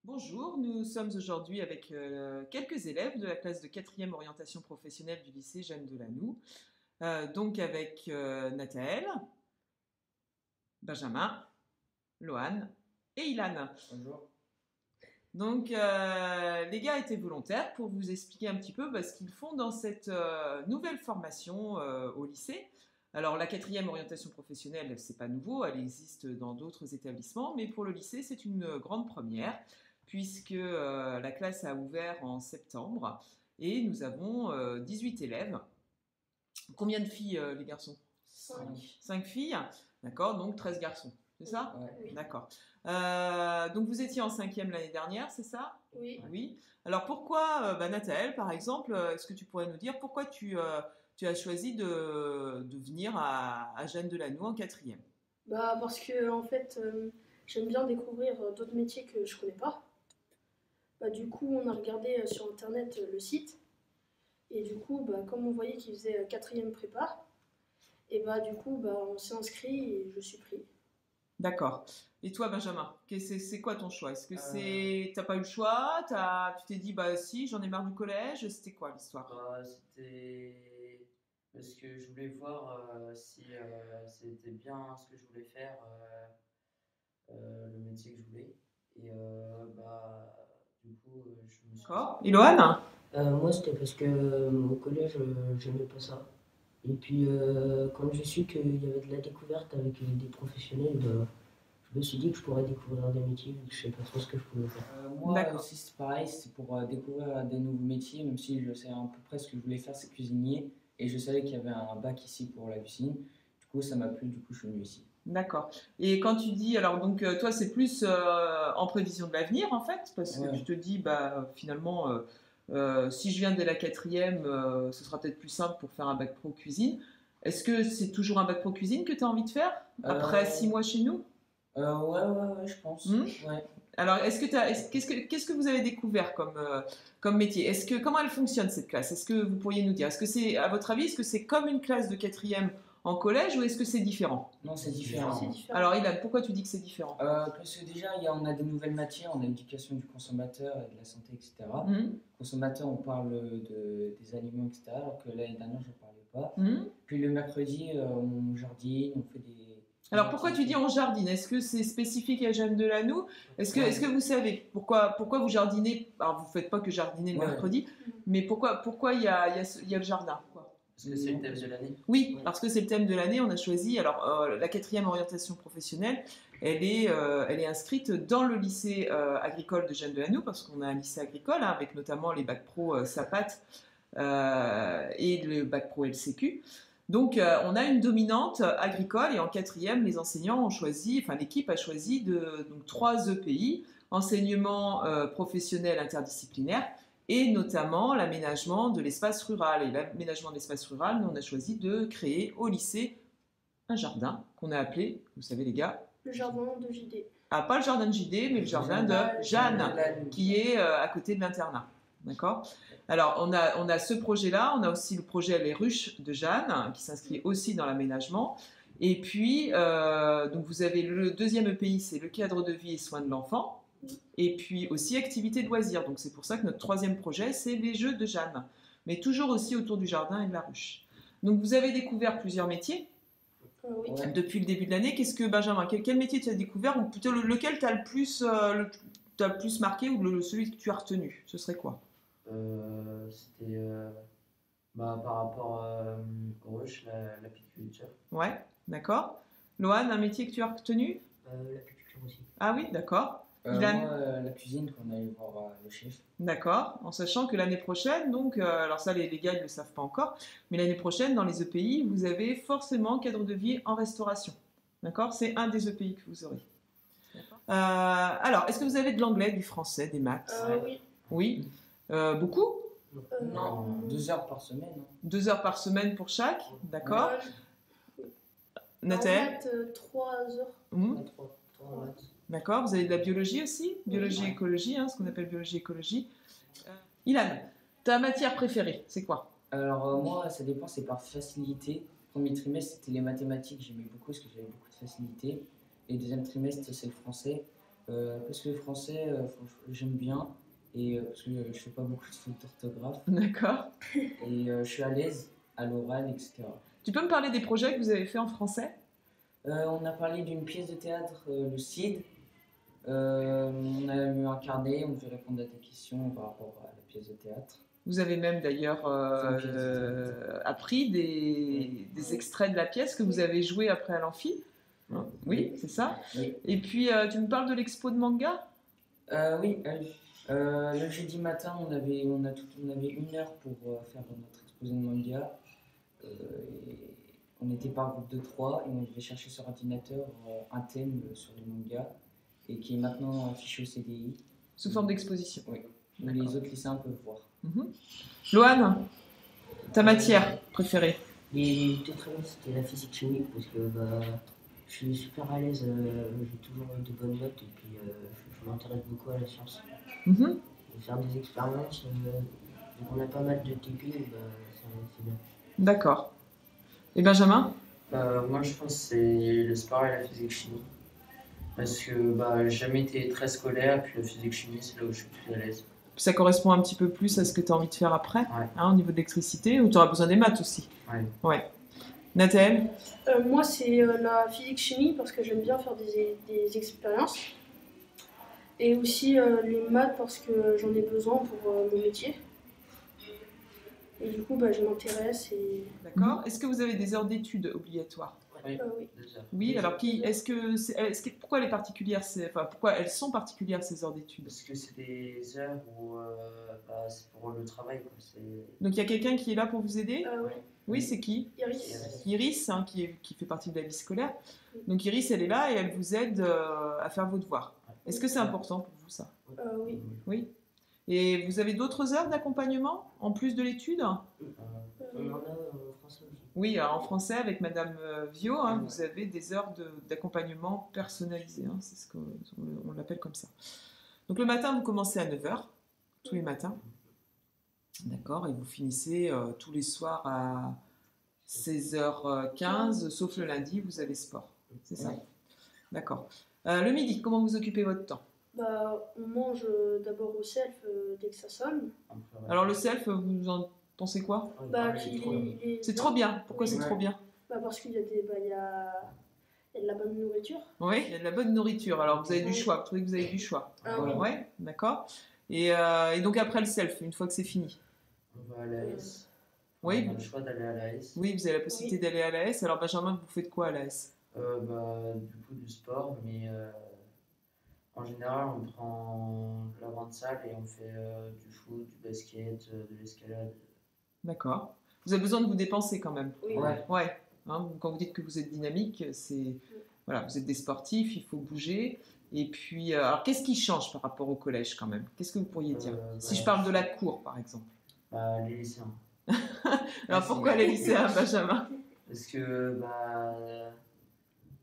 Bonjour, nous sommes aujourd'hui avec quelques élèves de la classe de 4e orientation professionnelle du lycée Jeanne Delannoue. Donc avec Nathaël, Benjamin, Loane et Ilan. Bonjour. Donc les gars étaient volontaires pour vous expliquer un petit peu ce qu'ils font dans cette nouvelle formation au lycée. Alors la 4e orientation professionnelle, c'est pas nouveau, elle existe dans d'autres établissements, mais pour le lycée, c'est une grande première puisque la classe a ouvert en septembre et nous avons 18 élèves. Combien de filles, les garçons? 5. 5 filles, d'accord, donc 13 garçons, c'est ça? Ouais. D'accord. Donc vous étiez en 5e l'année dernière, c'est ça? Oui. Oui. Alors pourquoi, Nathaël, par exemple, est-ce que tu pourrais nous dire pourquoi tu as choisi de venir à Jeanne Delannoue en 4e? Parce que en fait, j'aime bien découvrir d'autres métiers que je connais pas. Du coup, on a regardé sur internet le site. Et du coup, comme on voyait qu'il faisait 4e prépa, et du coup, on s'est inscrit et je suis pris. D'accord. Et toi, Benjamin, c'est quoi ton choix? Est-ce que t'as pas eu le choix? Tu t'es dit, bah si, j'en ai marre du collège? C'était quoi l'histoire? C'était parce que je voulais voir si c'était bien ce que je voulais faire, le métier que je voulais. Et du coup, je me suis. D'accord. Iloane? Moi, c'était parce que au collège, j'aimais pas ça. Et puis, quand j'ai su qu'il y avait de la découverte avec des professionnels, je me suis dit que je pourrais découvrir des métiers, vu que je sais pas trop ce que je pouvais faire. Moi D'accord. aussi, c'est pareil, c'est pour découvrir des nouveaux métiers, même si je sais à peu près ce que je voulais faire, c'est cuisinier. Et je savais qu'il y avait un bac ici pour la cuisine. Du coup, ça m'a plu, du coup, je suis venu ici. D'accord. Et quand tu dis, alors donc toi c'est plus en prévision de l'avenir en fait, parce que Ouais. tu te dis, finalement, si je viens dès la 4e, ce sera peut-être plus simple pour faire un bac pro cuisine. Est-ce que c'est toujours un bac pro cuisine que tu as envie de faire après 6 mois chez nous? Ouais, je pense. Ouais. Alors, qu'est-ce que vous avez découvert comme métier? Comment elle fonctionne cette classe? Est-ce que vous pourriez nous dire? Est-ce que c'est, à votre avis, est-ce que c'est comme une classe de 4e en collège ou est-ce que c'est différent? Non, c'est différent. C'est différent. Alors, Ilan, pourquoi tu dis que c'est différent? Parce que déjà, on a des nouvelles matières, on a l'éducation du consommateur et de la santé, etc. Consommateur, on parle des aliments, etc. Alors que l'année dernière, je ne parlais pas. Puis le mercredi, on jardine, on fait des. Alors, pourquoi tu dis on jardine? Est-ce que c'est spécifique à Jeanne Delannoue? Est-ce que vous savez pourquoi vous jardinez? Alors, vous ne faites pas que jardiner le mercredi, mais pourquoi il y a le jardin? Parce que c'est le thème de l'année. Oui, parce que c'est le thème de l'année. On a choisi, alors la 4e orientation professionnelle, elle est inscrite dans le lycée agricole de Jeanne Delannoue, parce qu'on a un lycée agricole, avec notamment les bacs pro SAPAT et le bac pro LCQ. Donc on a une dominante agricole et en 4e, les enseignants ont choisi, enfin l'équipe a choisi donc 3 EPI, enseignement professionnel interdisciplinaire, et notamment l'aménagement de l'espace rural. Et l'aménagement de l'espace rural, nous on a choisi de créer au lycée un jardin qu'on a appelé, vous savez les gars, Le jardin de JD. Ah, pas le jardin de JD, mais le jardin de Jeanne, qui est à côté de l'internat. D'accord? Alors, on a ce projet-là, on a aussi le projet Les Ruches de Jeanne, qui s'inscrit aussi dans l'aménagement. Et puis, donc vous avez le deuxième EPI, c'est le cadre de vie et soins de l'enfant. Et puis aussi activité de loisirs. Donc c'est pour ça que notre 3e projet, c'est les jeux de Jeanne. Mais toujours aussi autour du jardin et de la ruche. Donc vous avez découvert plusieurs métiers Oui. depuis le début de l'année. Qu'est-ce que, Benjamin, quel métier tu as découvert? Ou plutôt lequel t'as le plus marqué ou celui que tu as retenu? Ce serait quoi? C'était par rapport aux ruches, l'apiculture. Ouais, d'accord. Loane, un métier que tu as retenu? L'apiculture aussi. Ah oui, d'accord. Moi, la cuisine, qu'on allait voir le chef. D'accord, en sachant que l'année prochaine, donc, alors ça les gars ils ne le savent pas encore, mais l'année prochaine dans les EPI, vous avez forcément cadre de vie en restauration. D'accord? C'est un des EPI que vous aurez. Alors, est-ce que vous avez de l'anglais, du français, des maths? Oui. Oui. Beaucoup? Non, 2 heures par semaine. 2 heures par semaine pour chaque? D'accord. Nathalie? 3 heures. 3 maths. D'accord, vous avez de la biologie aussi? Biologie, écologie, ce qu'on appelle biologie, écologie. Ilan, ta matière préférée, c'est quoi? Alors moi, ça dépend, c'est par facilité. Premier trimestre, c'était les mathématiques, j'aimais beaucoup parce que j'avais beaucoup de facilité. Et deuxième trimestre, c'est le français. Parce que le français, franchement, j'aime bien. Et parce que je fais pas beaucoup de fautes d'orthographe. D'accord. Et je suis à l'aise à l'oral, etc. Tu peux me parler des projets que vous avez fait en français? On a parlé d'une pièce de théâtre, le CID. On a eu un carnet, on devait répondre à des questions par rapport à la pièce de théâtre. Vous avez même d'ailleurs appris des extraits de la pièce que vous avez joué après à l'amphi. Oui, c'est ça. Oui. Et puis, tu me parles de l'expo de manga? Oui, le jeudi matin, on avait 1 heure pour faire notre exposé de manga. Et on était par groupe de 3 et on devait chercher sur ordinateur un thème sur le manga et qui est maintenant affiché au CDI. Sous forme d'exposition. Oui, où les autres lycéens peuvent voir. Loane, ta matière préférée? Et j'étais très bien, c'était la physique chimie parce que je suis super à l'aise, j'ai toujours eu de bonnes notes et puis je m'intéresse beaucoup à la science. Et faire des expériences, donc on a pas mal de TP, c'est bien. D'accord. Et Benjamin? Moi je pense que c'est le sport et la physique chimie. Parce que j'ai jamais été très scolaire, puis la physique chimie c'est là où je suis plus à l'aise. Ça correspond un petit peu plus à ce que tu as envie de faire après, Ouais. hein, au niveau de l'électricité, ou tu auras besoin des maths aussi. Ouais. Nathalie? Moi, c'est la physique-chimie parce que j'aime bien faire des expériences. Et aussi les maths parce que j'en ai besoin pour mon métier. Et du coup, je m'intéresse. D'accord. Est-ce que vous avez des heures d'études obligatoires? Oui. Oui. Oui, alors pourquoi elle est particulière, pourquoi elles sont particulières ces heures d'études? Parce que c'est des heures où c'est pour le travail. Quoi. Donc il y a quelqu'un qui est là pour vous aider? Oui. Oui, c'est qui? Iris. Iris, hein, qui fait partie de la vie scolaire. Donc Iris, elle est là et elle vous aide à faire vos devoirs. Est-ce que c'est important pour vous ça? Oui. Oui. Et vous avez d'autres heures d'accompagnement en plus de l'étude? On en a en français aussi. Oui, alors en français, avec Madame Viau, hein, vous avez des heures d'accompagnement personnalisé. Hein, c'est ce qu'on l'appelle comme ça. Donc le matin, vous commencez à 9h, tous les matins. D'accord, et vous finissez tous les soirs à 16h15, sauf le lundi, vous avez sport. C'est ça? D'accord. Le midi, comment vous occupez votre temps? On mange d'abord au self dès que ça sonne. Alors le self, vous en pensez quoi? C'est trop bien. Pourquoi c'est trop bien? Parce qu'il y a il y a de la bonne nourriture. Oui, il y a de la bonne nourriture. Alors vous avez du choix. Vous trouvez que vous avez du choix? Oui. Ouais, d'accord. Et donc après le self, une fois que c'est fini? On va à l'AS. Oui. On a le choix d'aller à l'AS. Oui, vous avez la possibilité d'aller à l'AS. Alors Benjamin, vous faites quoi à l'AS? Du coup du sport, mais en général on prend la grande salle et on fait du foot, du basket, de l'escalade. D'accord. Vous avez besoin de vous dépenser quand même. Oui. Ouais. Hein, quand vous dites que vous êtes dynamique, voilà, vous êtes des sportifs, il faut bouger. Et puis, alors qu'est-ce qui change par rapport au collège quand même? Qu'est-ce que vous pourriez dire? Si je parle de la cour par exemple. Les lycéens. Alors pourquoi les lycéens, Benjamin? Parce que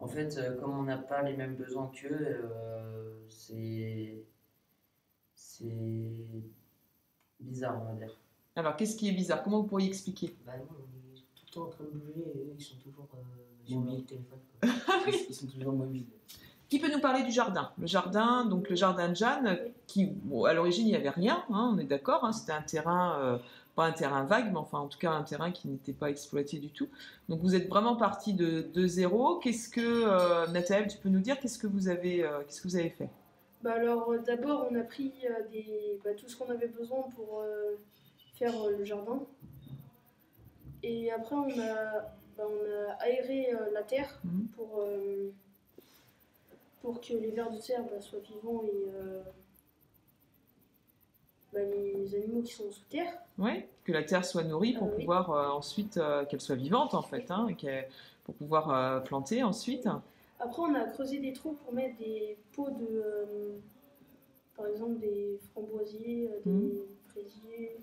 en fait, comme on n'a pas les mêmes besoins qu'eux, c'est bizarre, on va dire. Alors qu'est-ce qui est bizarre? Comment vous pourriez expliquer? Non, on est tout le temps en train de bouger et eux, ils sont toujours sur le téléphone. Ils sont toujours mobiles. Qui peut nous parler du jardin? Le jardin, donc le jardin de Jeanne, qui, à l'origine, il n'y avait rien, hein, on est d'accord, hein, c'était un terrain, pas un terrain vague, mais enfin en tout cas un terrain qui n'était pas exploité du tout. Donc vous êtes vraiment parti de zéro. Qu'est-ce que, Nathalie, tu peux nous dire, qu'est-ce que vous avez fait? Alors d'abord, on a pris tout ce qu'on avait besoin pour faire le jardin. Et après, on a aéré la terre pour que les vers de terre soient vivants et les animaux qui sont sous terre. Oui, que la terre soit nourrie pour pouvoir ensuite qu'elle soit vivante en fait, hein, pour pouvoir planter ensuite. Après, on a creusé des trous pour mettre des pots de, par exemple, des framboisiers, des fraisiers,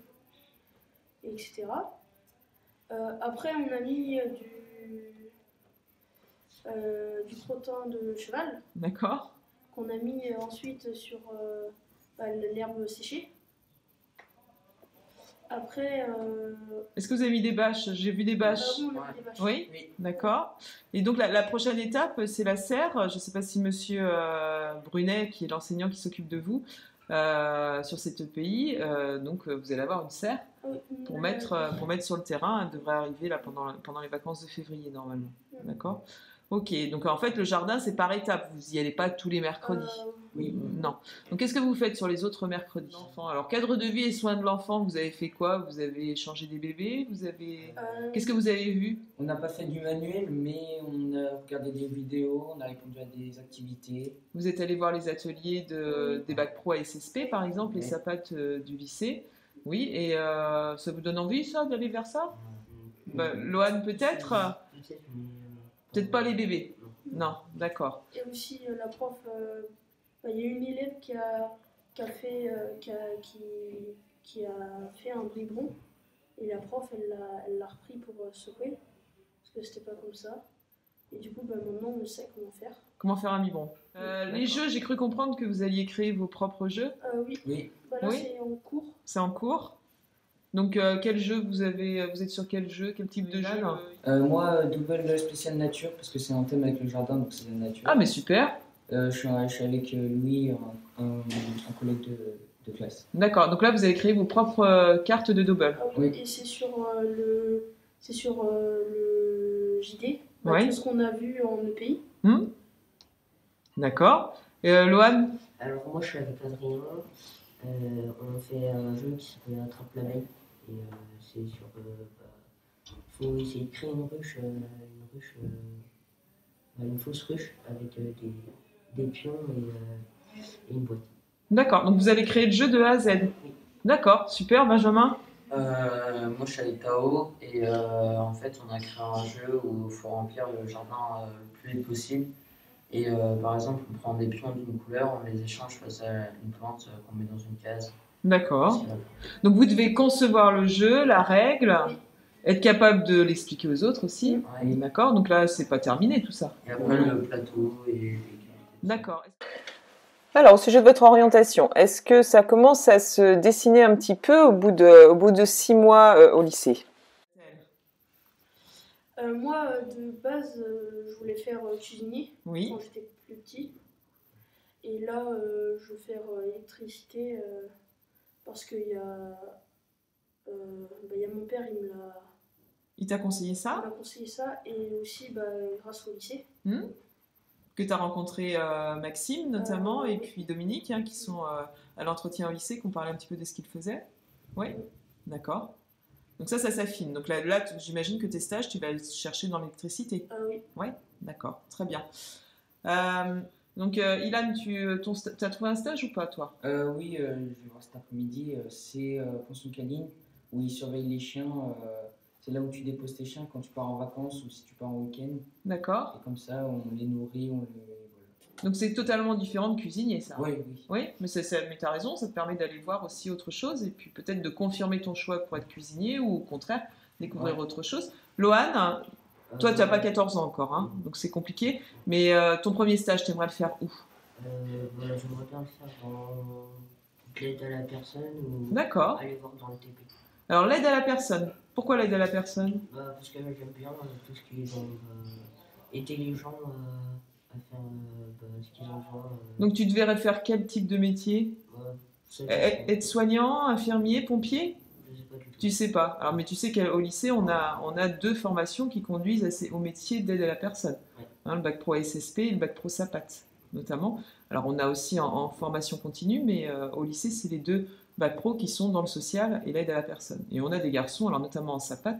etc. Après, on a mis du crottin de cheval. D'accord. Qu'on a mis ensuite sur l'herbe séchée. Après, Est-ce que vous avez mis des bâches? J'ai vu des bâches. oui, on a mis des vaches. Oui, Oui. d'accord. Et donc la prochaine étape, c'est la serre. Je ne sais pas si Monsieur Brunet, qui est l'enseignant qui s'occupe de vous sur cette EPI, donc vous allez avoir une serre Ah oui, pour mettre sur le terrain. Elle devrait arriver là pendant les vacances de février normalement. D'accord. Ok, donc en fait le jardin c'est par étapes. Vous n'y allez pas tous les mercredis. Oui. Non. Donc qu'est-ce que vous faites sur les autres mercredis? Alors cadre de vie et soins de l'enfant, vous avez fait quoi? Vous avez changé des bébés? Qu'est-ce que vous avez vu? On n'a pas fait du manuel, mais on a regardé des vidéos, on a répondu à des activités. Vous êtes allé voir les ateliers des bacs pro à SSP par exemple, les Oui. SAPAT du lycée. Oui, et ça vous donne envie ça d'aller vers ça? Loane peut-être? Peut-être, mais, Peut-être pas les bébés. Non, d'accord. Et aussi, la prof, il y a une élève qui a fait un biberon et la prof, elle l'a repris pour secouer parce que c'était pas comme ça. Et du coup, maintenant, on sait comment faire. Comment faire un biberon? Les jeux, j'ai cru comprendre que vous alliez créer vos propres jeux. Oui, Oui. là, Oui. c'est en cours. C'est en cours. Donc quel jeu vous êtes sur quel jeu? Quel type de jeu? Moi, double spécial nature, parce que c'est en thème avec le jardin, donc c'est la nature. Ah mais super. Je suis avec Louis, un collègue de classe. D'accord. Donc là vous avez créé vos propres cartes de double. Ah oui, Oui. et c'est sur le JD, Ouais. tout ce qu'on a vu en EPI. D'accord. Loane? Alors moi je suis avec Adrien, on fait un jeu qui s'appelle Attrape-la-Belle et c'est sur... faut essayer de créer une fausse ruche avec des pions et une boîte. D'accord. Donc vous allez créer le jeu de A à Z. D'accord. Super. Benjamin? Moi, je suis avec Tao et en fait, on a créé un jeu où il faut remplir le jardin le plus vite possible. Et par exemple, on prend des pions d'une couleur, on les échange face à une plante qu'on met dans une case. D'accord. Donc vous devez concevoir le jeu, la règle, Oui. être capable de l'expliquer aux autres aussi. Ouais. D'accord. Donc là c'est pas terminé tout ça. Et après, le plateau et les D'accord. Alors, au sujet de votre orientation, est-ce que ça commence à se dessiner un petit peu au bout de 6 mois au lycée? Moi, de base, je voulais faire cuisinier Oui. quand j'étais plus petit. Et là, je veux faire électricité parce qu'il y a mon père, Il t'a conseillé il ça? m'a conseillé ça. Et aussi, grâce au lycée. Que tu as rencontré Maxime notamment et oui. puis Dominique qui sont à l'entretien au lycée, qui ont parlé un petit peu de ce qu'ils faisaient. Oui, d'accord. Donc ça s'affine. Donc là j'imagine que tes stages, tu vas aller chercher dans l'électricité. Oui. Oui, d'accord, très bien. Donc Ilan, tu as trouvé un stage ou pas toi? Oui, je vais voir cet après-midi. C'est Pension Caline où ils surveillent les chiens. C'est là où tu déposes tes chiens quand tu pars en vacances ou si tu pars en week-end. D'accord. Et comme ça, on les nourrit, on les... Voilà. Donc c'est totalement différent de cuisinier ça. Oui, oui. Oui, mais tu as raison, ça te permet d'aller voir aussi autre chose et puis peut-être de confirmer ton choix pour être cuisinier ou au contraire découvrir autre chose. Loane, toi tu n'as pas 14 ans encore, hein, donc c'est compliqué, mais ton premier stage, tu aimerais le faire où? J'aimerais bien le faire dans l'aide à la personne ou D'accord. aller voir dans le TP. Alors l'aide à la personne, pourquoi l'aide à la personne? Parce que j'aime bien tout ce qui est genre, aider les gens à faire ce qu'ils ont besoin. Donc tu devrais faire quel type de métier? Être soignant, infirmier, pompier? Je sais pas du tout. Tu sais pas. Alors, mais tu sais qu'au lycée, on a 2 formations qui conduisent au métier d'aide à la personne. Ouais. Le bac pro SSP et le bac pro SAPAT, notamment. Alors, on a aussi en formation continue, mais au lycée, c'est les 2 bac pro qui sont dans le social et l'aide à la personne. Et on a des garçons, alors notamment en SAPAT,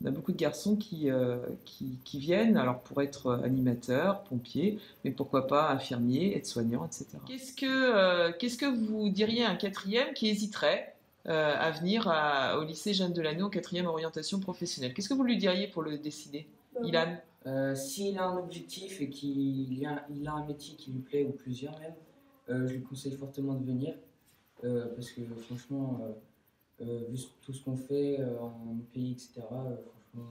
on a beaucoup de garçons qui viennent alors pour être animateurs, pompiers, mais pourquoi pas infirmiers, aides-soignants, etc. Qu'est-ce que vous diriez à un 4e qui hésiterait à venir au lycée Jeanne Delannoy en 4e orientation professionnelle? Qu'est-ce que vous lui diriez pour le décider? Ilan? S'il a un objectif et qu'il a un métier qui lui plaît, ou plusieurs même, je lui conseille fortement de venir. Parce que franchement, vu tout ce qu'on fait en pays, etc., franchement,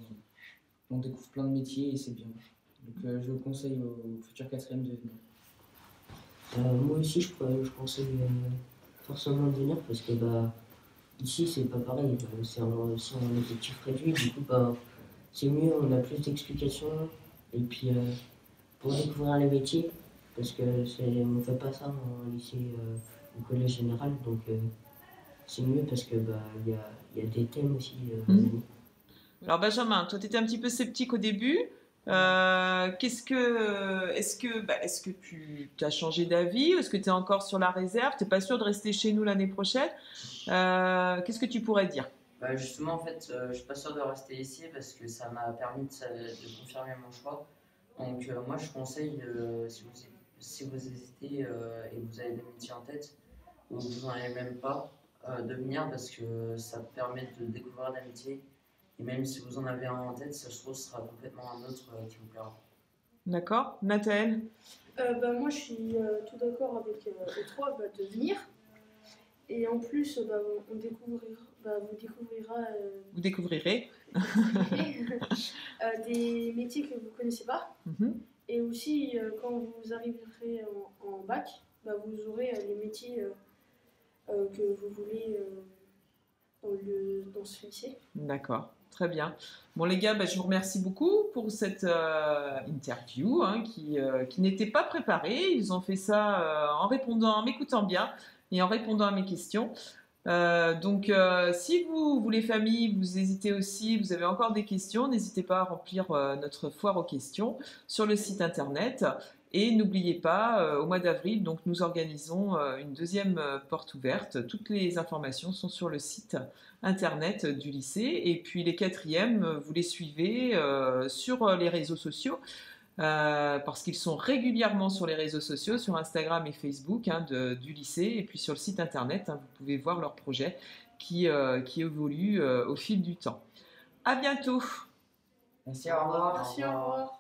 on découvre plein de métiers et c'est bien. Donc je conseille aux futurs 4e de venir. Moi aussi, je conseille forcément de venir parce que ici, c'est pas pareil. C'est en effectif réduit, du coup, bah, c'est mieux, on a plus d'explications. Et puis, pour découvrir les métiers, parce que on fait pas ça en lycée, au collège général, donc c'est mieux parce que bah, il y a des thèmes aussi. Alors Benjamin, toi tu étais un petit peu sceptique au début. Est-ce que tu as changé d'avis ou est-ce que tu es encore sur la réserve? Tu n'es pas sûr de rester chez nous l'année prochaine? Qu'est-ce que tu pourrais dire? Bah, justement, en fait, je suis pas sûr de rester ici parce que ça m'a permis de confirmer mon choix. Donc, moi, je conseille, si vous hésitez et que vous avez des métiers en tête ou que vous n'en avez même pas, de venir parce que ça permet de découvrir des métiers. Et même si vous en avez un en tête, ça se trouve, ce sera complètement un autre qui vous plaira. D'accord. Nathalie? Bah, moi, je suis tout d'accord avec les trois de venir. Et en plus, bah, Vous découvrirez. Des métiers que vous ne connaissez pas. Et aussi, quand vous arriverez en bac, bah, vous aurez les métiers que vous voulez dans ce lycée. D'accord, très bien. Bon les gars, bah, je vous remercie beaucoup pour cette interview hein, qui n'était pas préparée. Ils ont fait ça en m'écoutant bien et en répondant à mes questions. Donc, si vous, les familles, vous hésitez aussi, vous avez encore des questions, n'hésitez pas à remplir notre foire aux questions sur le site internet. Et n'oubliez pas, au mois d'avril, donc nous organisons une deuxième porte ouverte. Toutes les informations sont sur le site internet du lycée. Et puis les quatrièmes, vous les suivez sur les réseaux sociaux. Parce qu'ils sont régulièrement sur les réseaux sociaux, sur Instagram et Facebook hein, du lycée, et puis sur le site internet, hein, vous pouvez voir leurs projets qui évoluent au fil du temps. À bientôt. Merci, au revoir. Merci, au revoir.